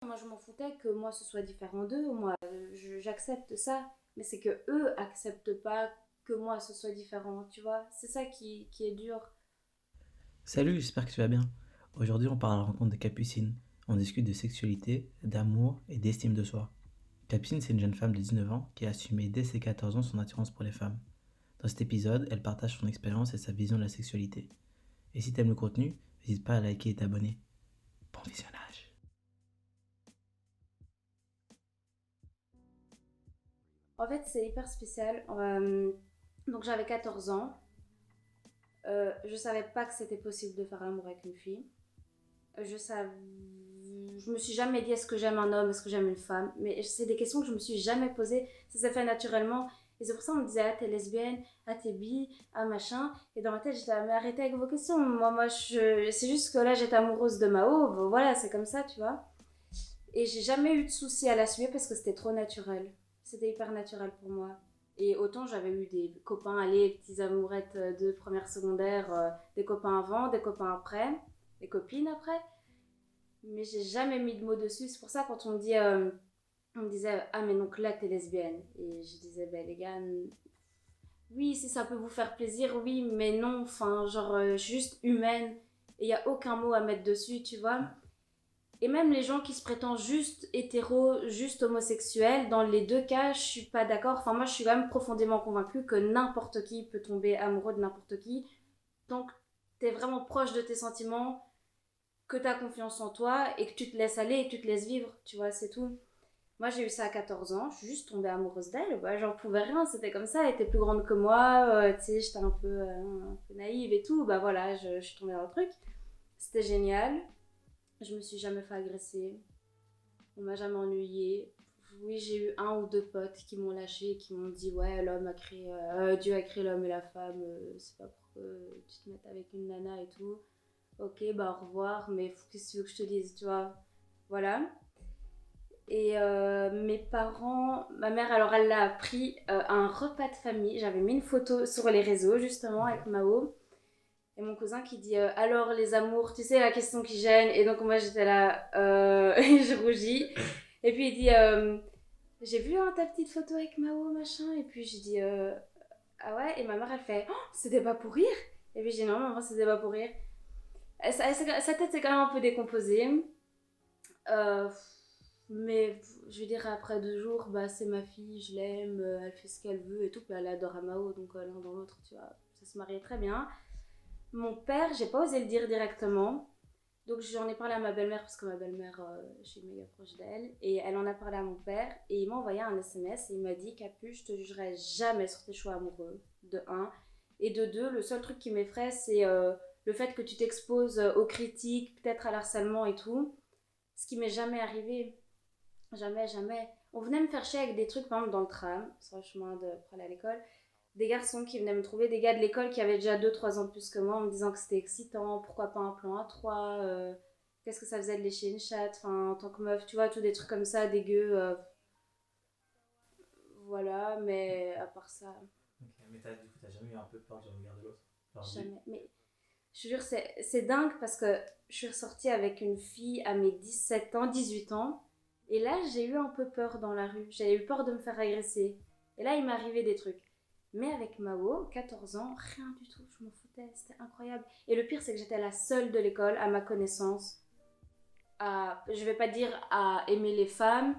Moi, je m'en foutais que moi, ce soit différent d'eux. Moi, j'accepte ça. Mais c'est que eux acceptent pas que moi, ce soit différent, tu vois. C'est ça qui est dur. Salut, j'espère que tu vas bien. Aujourd'hui, on part à la rencontre de Capucine. On discute de sexualité, d'amour et d'estime de soi. Capucine, c'est une jeune femme de 19 ans qui a assumé dès ses 14 ans son attirance pour les femmes. Dans cet épisode, elle partage son expérience et sa vision de la sexualité. Et si t'aimes le contenu, n'hésite pas à liker et t'abonner. Bon visionnage. En fait, c'est hyper spécial. Donc, j'avais 14 ans. Je savais pas que c'était possible de faire l'amour avec une fille. Je savais... Je me suis jamais dit est-ce que j'aime un homme, est-ce que j'aime une femme. Mais c'est des questions que je me suis jamais posées. Ça s'est fait naturellement. Et c'est pour ça qu'on me disait ah t'es lesbienne, ah t'es bi, ah machin. Et dans ma tête j'étais mais arrêtez avec vos questions. C'est juste que là j'étais amoureuse de Mao. Bon, voilà c'est comme ça tu vois. Et j'ai jamais eu de soucis à l'assumer parce que c'était trop naturel. C'était hyper naturel pour moi. Et autant j'avais eu des copains, allez, petits amourettes de première secondaire, des copains avant, des copains après, des copines après. Mais j'ai jamais mis de mots dessus. C'est pour ça quand on me disait ah mais donc là t'es lesbienne. Et je disais ben les gars, oui si ça peut vous faire plaisir, oui mais non. Enfin genre je suis juste humaine et il y a aucun mot à mettre dessus, tu vois. Et même les gens qui se prétendent juste hétéros, juste homosexuels, dans les deux cas, je suis pas d'accord. Enfin, moi, je suis quand même profondément convaincue que n'importe qui peut tomber amoureux de n'importe qui. Donc, t'es vraiment proche de tes sentiments, que t'as confiance en toi et que tu te laisses aller et que tu te laisses vivre. Tu vois, c'est tout. Moi, j'ai eu ça à 14 ans. Je suis juste tombée amoureuse d'elle. Bah, j'en pouvais rien. C'était comme ça. Elle était plus grande que moi. Tu sais, j'étais un peu naïve et tout. Bah voilà, je suis tombée dans le truc. C'était génial. Je me suis jamais fait agresser. On m'a jamais ennuyée. Oui, j'ai eu un ou deux potes qui m'ont lâché et qui m'ont dit ouais, Dieu a créé l'homme et la femme, c'est pas pour que tu te mettes avec une nana et tout. Ok, bah au revoir, mais qu'est-ce que tu veux que je te dise, tu vois. Voilà. Et mes parents, ma mère, alors elle l'a appris à un repas de famille. J'avais mis une photo sur les réseaux justement avec Mao. Et mon cousin qui dit alors les amours, tu sais la question qui gêne. Et donc moi j'étais là, et je rougis. Et puis il dit j'ai vu hein, ta petite photo avec Mao machin. Et puis j'ai dit ah ouais. Et ma mère elle fait oh, c'était pas pour rire. Et puis j'ai dit non maman c'était pas pour rire. Sa tête s'est quand même un peu décomposée. Euh, mais je veux dire après 2 jours bah c'est ma fille, je l'aime, elle fait ce qu'elle veut et tout. Puis elle adore Mao donc l'un dans l'autre tu vois ça se mariait très bien. Mon père, j'ai pas osé le dire directement. Donc j'en ai parlé à ma belle-mère parce que ma belle-mère, je suis méga proche d'elle. Et elle en a parlé à mon père. Et il m'a envoyé un SMS et il m'a dit Capu, je te jugerai jamais sur tes choix amoureux. De un. Et de deux, le seul truc qui m'effraie, c'est le fait que tu t'exposes aux critiques, peut-être à l'harcèlement et tout. Ce qui m'est jamais arrivé. Jamais, jamais. On venait me faire chier avec des trucs, par exemple, dans le tram, sur le chemin pour aller à l'école des garçons qui venaient me trouver, des gars de l'école qui avaient déjà 2 3 ans de plus que moi en me disant que c'était excitant, pourquoi pas un plan à 3 qu'est-ce que ça faisait de lécher une chatte, enfin en tant que meuf, tu vois, tous des trucs comme ça, dégueux, voilà, mais à part ça, Ok, mais du coup, t'as jamais eu un peu peur du regard de l'autre. jamais. Mais je te jure, c'est dingue parce que je suis ressortie avec une fille à mes 17 ans, 18 ans, et là j'ai eu un peu peur dans la rue, j'ai eu peur de me faire agresser, et là il m'est arrivé des trucs. Mais avec Mao, 14 ans, rien du tout, je m'en foutais, c'était incroyable. Et le pire, c'est que j'étais la seule de l'école, à ma connaissance, je vais pas dire à aimer les femmes,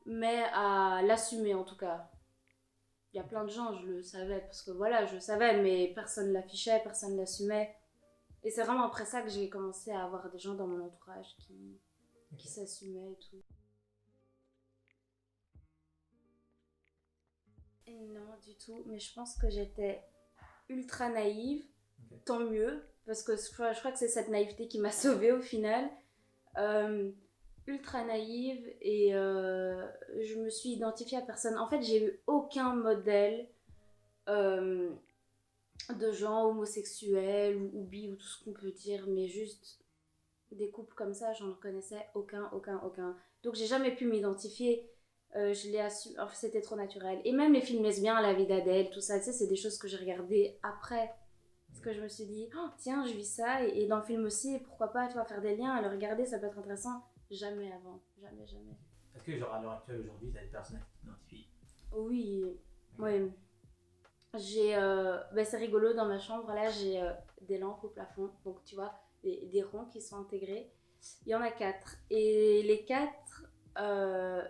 mais à l'assumer en tout cas. Il y a plein de gens, je le savais, parce que voilà, je le savais, mais personne l'affichait, personne l'assumait. Et c'est vraiment après ça que j'ai commencé à avoir des gens dans mon entourage qui Ok. s'assumaient et tout. Et non, du tout, mais je pense que j'étais ultra naïve, Ok. tant mieux, parce que je crois que c'est cette naïveté qui m'a sauvée au final. Euh, Ultra naïve et je me suis identifiée à personne. En fait, j'ai eu aucun modèle euh, de gens homosexuels ou bi ou tout ce qu'on peut dire, mais juste des couples comme ça, j'en connaissais aucun. Donc j'ai jamais pu m'identifier. Je l'ai assumé, enfin, c'était trop naturel. Et même les films lesbiens, La vie d'Adèle, tout ça, tu sais, c'est des choses que j'ai regardées après. Parce que je me suis dit, oh, tiens, je vis ça, et dans le film aussi, pourquoi pas, tu vois, faire des liens, et le regarder, ça peut être intéressant. Jamais avant, jamais, jamais. Est-ce que genre à l'heure actuelle aujourd'hui, t'as des personnes qui t'identifient? Oui, ouais. C'est rigolo, dans ma chambre, là, j'ai des lampes au plafond. Donc, tu vois, des ronds qui sont intégrés. Il y en a 4. Et les 4,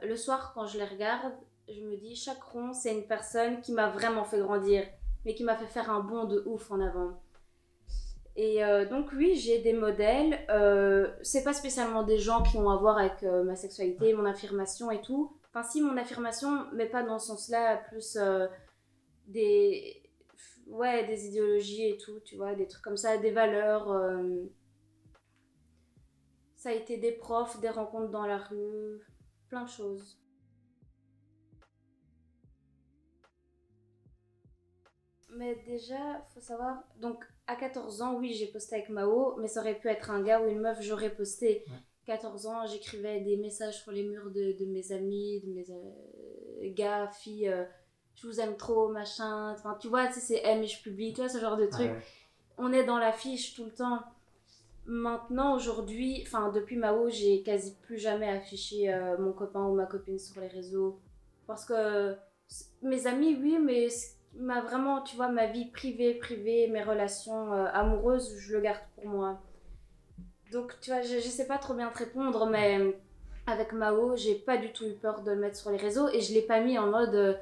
le soir, quand je les regarde, je me dis, chaque rond, c'est une personne qui m'a vraiment fait grandir, mais qui m'a fait faire un bond de ouf en avant. Et donc, oui, j'ai des modèles. C'est pas spécialement des gens qui ont à voir avec ma sexualité, mon affirmation et tout. Enfin, si, mon affirmation, mais pas dans ce sens-là, plus des, ouais, des idéologies et tout, tu vois, des trucs comme ça, des valeurs. Ça a été des profs, des rencontres dans la rue, plein de choses. Mais déjà, faut savoir, donc à 14 ans, oui, j'ai posté avec Mao, mais ça aurait pu être un gars ou une meuf, j'aurais posté. Ouais. 14 ans, j'écrivais des messages sur les murs de mes amis, de mes gars, filles, je vous aime trop, machin. Enfin, tu vois, c'est M et je publie, tu vois, ce genre de truc. Ouais. On est dans l'affiche tout le temps. Maintenant, aujourd'hui, enfin, depuis Mao, j'ai quasi plus jamais affiché mon copain ou ma copine sur les réseaux. Parce que mes amis, oui, mais m'a vraiment, tu vois, ma vie privée, mes relations amoureuses, je le garde pour moi. Donc, tu vois, je sais pas trop bien te répondre, mais avec Mao, j'ai pas du tout eu peur de le mettre sur les réseaux et je l'ai pas mis en mode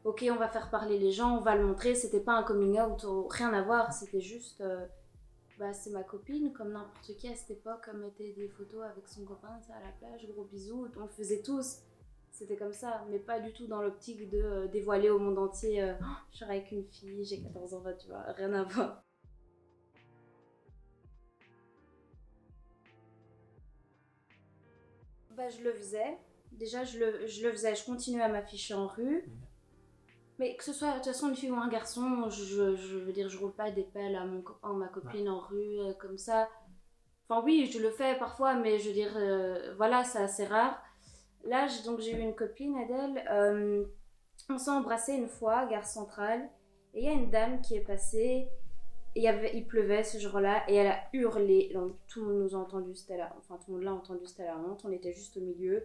ok, on va faire parler les gens, on va le montrer. C'était pas un coming out, rien à voir, c'était juste c'est ma copine, comme n'importe qui à cette époque, elle mettait des photos avec son copain à la plage, gros bisous, on le faisait tous. C'était comme ça, mais pas du tout dans l'optique de dévoiler au monde entier je serai avec une fille, j'ai 14 ans, tu vois, rien à voir. Je le faisais. Déjà, je le faisais, je continuais à m'afficher en rue. Mais que ce soit de toute façon une fille ou un garçon, je veux dire, je roule pas des pelles à mon copain ou ma copine en rue comme ça. Enfin oui, je le fais parfois, mais je veux dire, voilà, c'est assez rare. Là, donc j'ai eu une copine, Adèle, on s'est embrassé une fois, gare centrale, et il y a une dame qui est passée, et il pleuvait ce jour-là, et elle a hurlé, donc tout le monde nous a entendu, tout le monde l'a entendu, c'était la honte, on était juste au milieu.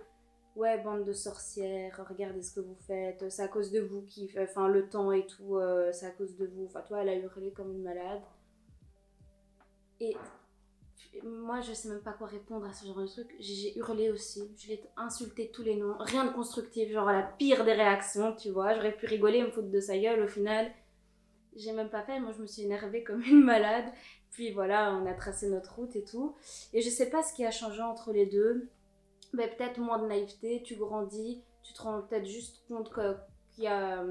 Ouais, bande de sorcières, regardez ce que vous faites, c'est à cause de vous enfin le temps et tout, c'est à cause de vous. Enfin, toi, elle a hurlé comme une malade. Et moi, je sais même pas quoi répondre à ce genre de truc. J'ai hurlé aussi, je l'ai insulté tous les noms, rien de constructif, genre la pire des réactions, tu vois. J'aurais pu rigoler, me foutre de sa gueule, au final, j'ai même pas fait. Moi, je me suis énervée comme une malade. Puis voilà, on a tracé notre route et tout. Et je sais pas ce qui a changé entre les deux. Mais peut-être moins de naïveté, tu grandis, tu te rends peut-être juste compte qu'il y a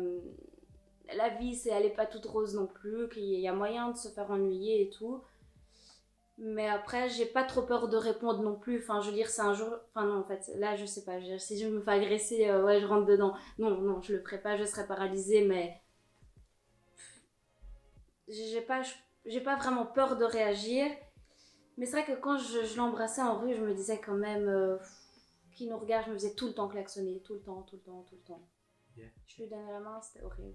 la vie, elle est pas toute rose non plus, qu'il y a moyen de se faire ennuyer et tout. Mais après, j'ai pas trop peur de répondre non plus. Enfin, je veux dire, c'est un jour. Enfin, non, en fait, là, je sais pas. Si je me fais agresser, ouais, je rentre dedans. Non, je le ferai pas, je serai paralysée, mais. J'ai pas vraiment peur de réagir. Mais c'est vrai que quand je l'embrassais en rue, je me disais quand même. Qui nous regarde, je me faisais tout le temps klaxonner, tout le temps. Yeah. Je lui donnais la main, c'était horrible.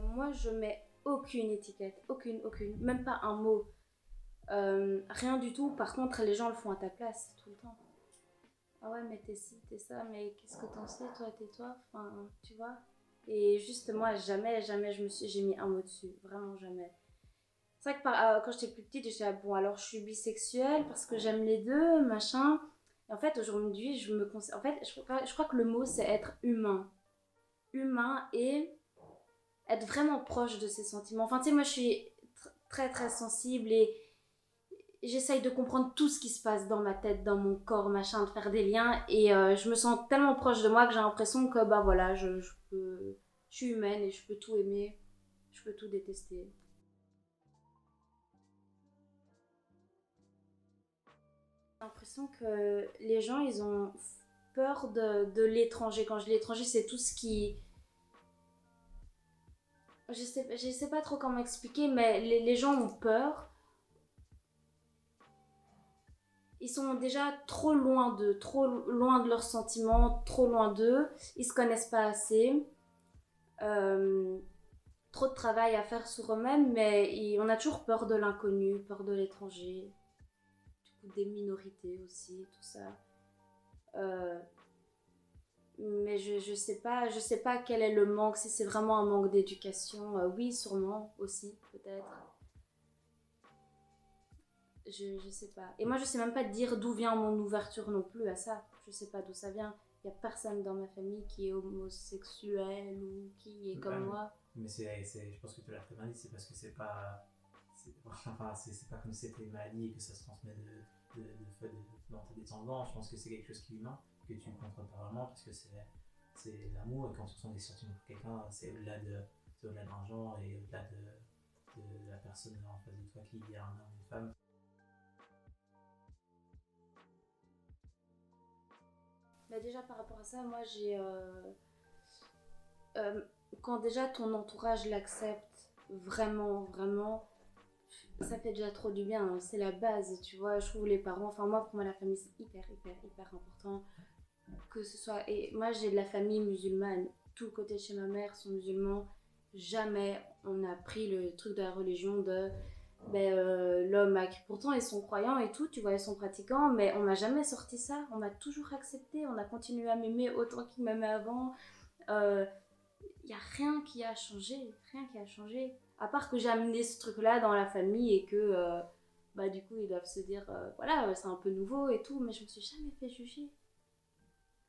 Moi, je mets aucune étiquette, aucune, même pas un mot, rien du tout. Par contre, les gens le font à ta place tout le temps. Ah ouais, mais t'es ci, t'es ça, mais qu'est-ce que t'en sais, toi, tais-toi, enfin, tu vois. Et juste moi, jamais j'ai mis un mot dessus, vraiment jamais. C'est vrai que quand j'étais plus petite, j'étais bon, alors je suis bisexuelle parce que j'aime les deux, machin. Et en fait, aujourd'hui, en fait, je crois que le mot, c'est être humain. Humain et être vraiment proche de ses sentiments. Enfin, tu sais, moi, je suis très, très sensible et j'essaye de comprendre tout ce qui se passe dans ma tête, dans mon corps, machin, de faire des liens. Et je me sens tellement proche de moi que j'ai l'impression que, voilà, je suis humaine et je peux tout aimer, je peux tout détester. J'ai l'impression que les gens, ils ont peur de l'étranger. Quand je dis l'étranger, c'est tout ce qui... Je sais pas trop comment expliquer, mais les gens ont peur. Ils sont déjà trop loin de leurs sentiments, trop loin d'eux. Ils se connaissent pas assez. trop de travail à faire sur eux-mêmes, mais on a toujours peur de l'inconnu, peur de l'étranger, du coup des minorités aussi, tout ça. Euh, mais je sais pas quel est le manque, si c'est vraiment un manque d'éducation. Oui, sûrement aussi, peut-être. Je sais pas. Et moi, je sais même pas dire d'où vient mon ouverture non plus à ça. Je sais pas d'où ça vient. Il y a personne dans ma famille qui est homosexuel ou qui est comme moi. Mais je pense que tu l'as très bien dit, c'est parce que c'est pas. Enfin, c'est pas comme si c'était une maladie et que ça se transmet dans tes descendants. Je pense que c'est quelque chose qui est humain, que tu ne contrôles pas vraiment parce que c'est l'amour et quand tu ressens des sentiments pour quelqu'un, c'est au-delà d'un genre et au-delà de la personne en face de toi qui est un homme ou une femme. Bah déjà par rapport à ça, moi j'ai quand déjà ton entourage l'accepte vraiment, vraiment, ça fait déjà trop du bien, hein. C'est la base, tu vois. Je trouve les parents, enfin moi pour moi la famille c'est hyper, hyper, hyper important. Que ce soit, et moi j'ai de la famille musulmane, tout le côté de chez ma mère sont musulmans. Jamais on a pris le truc de la religion de l'homme pourtant ils sont croyants et tout, tu vois, ils sont pratiquants, mais on m'a jamais sorti ça, on m'a toujours accepté, on a continué à m'aimer autant qu'ils m'aimaient avant. Il y a rien qui a changé, rien qui a changé, à part que j'ai amené ce truc là dans la famille et que du coup ils doivent se dire voilà, c'est un peu nouveau et tout, mais je me suis jamais fait juger.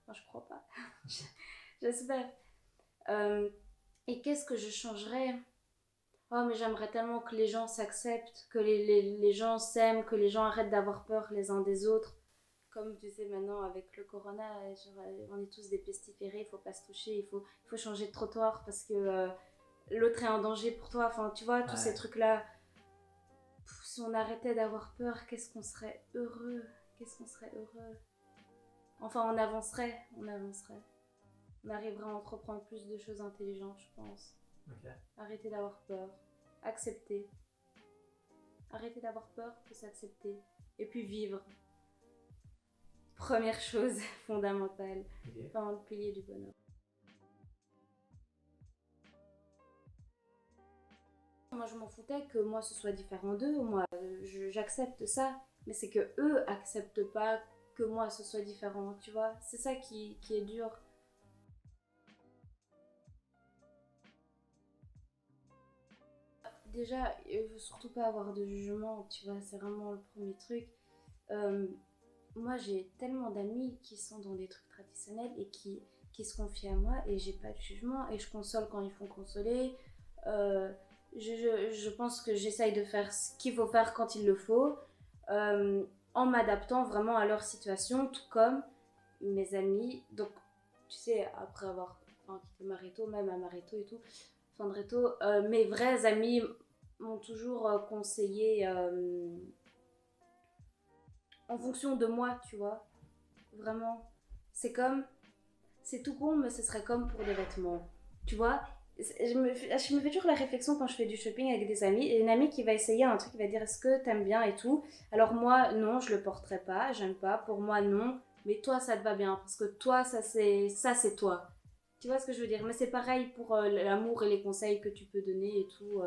Enfin, je crois pas. J'espère. Et qu'est-ce que je changerais? Oh, mais j'aimerais tellement que les gens s'acceptent, que les gens s'aiment, que les gens arrêtent d'avoir peur les uns des autres. Comme tu sais maintenant avec le corona, genre, on est tous des pestiférés, il faut pas se toucher, il faut changer de trottoir parce que l'autre est en danger pour toi. Enfin, tu vois, tous ces trucs-là. Si on arrêtait d'avoir peur, qu'est-ce qu'on serait heureux. Qu'est-ce qu'on serait heureux. Enfin, on avancerait. On arriverait à entreprendre plus de choses intelligentes, je pense. Okay. Arrêter d'avoir peur. Accepter. Arrêter d'avoir peur, puis s'accepter. Et puis vivre. Première chose fondamentale. Okay. Vraiment le pilier du bonheur. Moi, je m'en foutais que moi, ce soit différent d'eux. Moi, j'accepte ça. Mais c'est que eux acceptent pas que moi, ce soit différent, tu vois. C'est ça qui est dur. Déjà, il faut surtout pas avoir de jugement, tu vois. C'est vraiment le premier truc. Moi, j'ai tellement d'amis qui sont dans des trucs traditionnels et qui se confient à moi et j'ai pas de jugement et je console quand ils font consoler. Je pense que j'essaye de faire ce qu'il faut faire quand il le faut, en m'adaptant vraiment à leur situation, tout comme mes amis. Donc, tu sais, après avoir quitté Mareto, même à Mareto et tout, Fandreto, mes vrais amis m'ont toujours conseillé en fonction de moi, tu vois. Vraiment. C'est tout con, mais ce serait comme pour des vêtements. Tu vois, je me fais toujours la réflexion quand je fais du shopping avec des amis, et une amie qui va essayer un truc, qui va dire est-ce que t'aimes bien et tout. Alors moi, non, je le porterai pas, j'aime pas. Pour moi, non. Mais toi, ça te va bien, parce que toi, ça c'est toi. Tu vois ce que je veux dire? Mais c'est pareil pour l'amour et les conseils que tu peux donner et tout.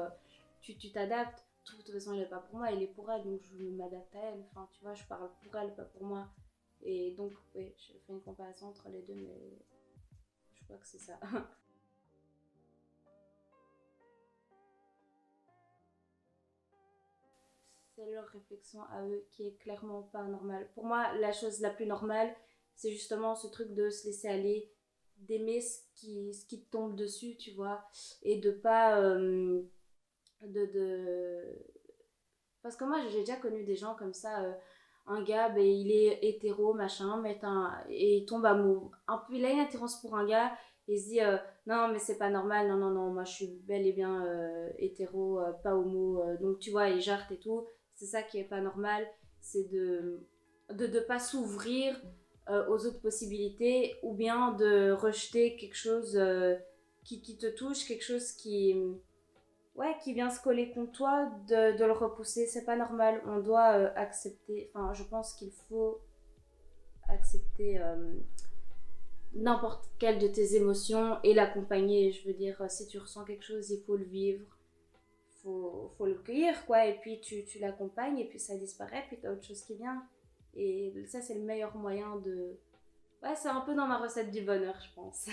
Tu t'adaptes. De toute façon, il n'est pas pour moi, il est pour elle, donc je m'adapte à elle. Enfin, tu vois, je parle pour elle, pas pour moi. Et donc, oui, je fais une comparaison entre les deux, mais je crois que c'est ça. C'est leur réflexion à eux qui est clairement pas normale. Pour moi, la chose la plus normale, c'est justement ce truc de se laisser aller, d'aimer ce qui te tombe dessus, tu vois, et de pas parce que moi j'ai déjà connu des gens comme ça, un gars il est hétéro machin, et il tombe amoureux un peu, il a une attirance pour un gars et il se dit non mais c'est pas normal, non non non, moi je suis bel et bien hétéro, pas homo, donc tu vois il jarte et tout. C'est ça qui est pas normal, c'est de pas s'ouvrir aux autres possibilités, ou bien de rejeter quelque chose qui te touche, quelque chose qui vient se coller contre toi, de le repousser. C'est pas normal, on doit accepter, enfin je pense qu'il faut accepter n'importe quelle de tes émotions et l'accompagner. Je veux dire, si tu ressens quelque chose, il faut le vivre, faut le cueillir, quoi. Et puis tu l'accompagnes et puis ça disparaît, puis t'as autre chose qui vient. Et ça, c'est le meilleur moyen de... Ouais, c'est un peu dans ma recette du bonheur, je pense.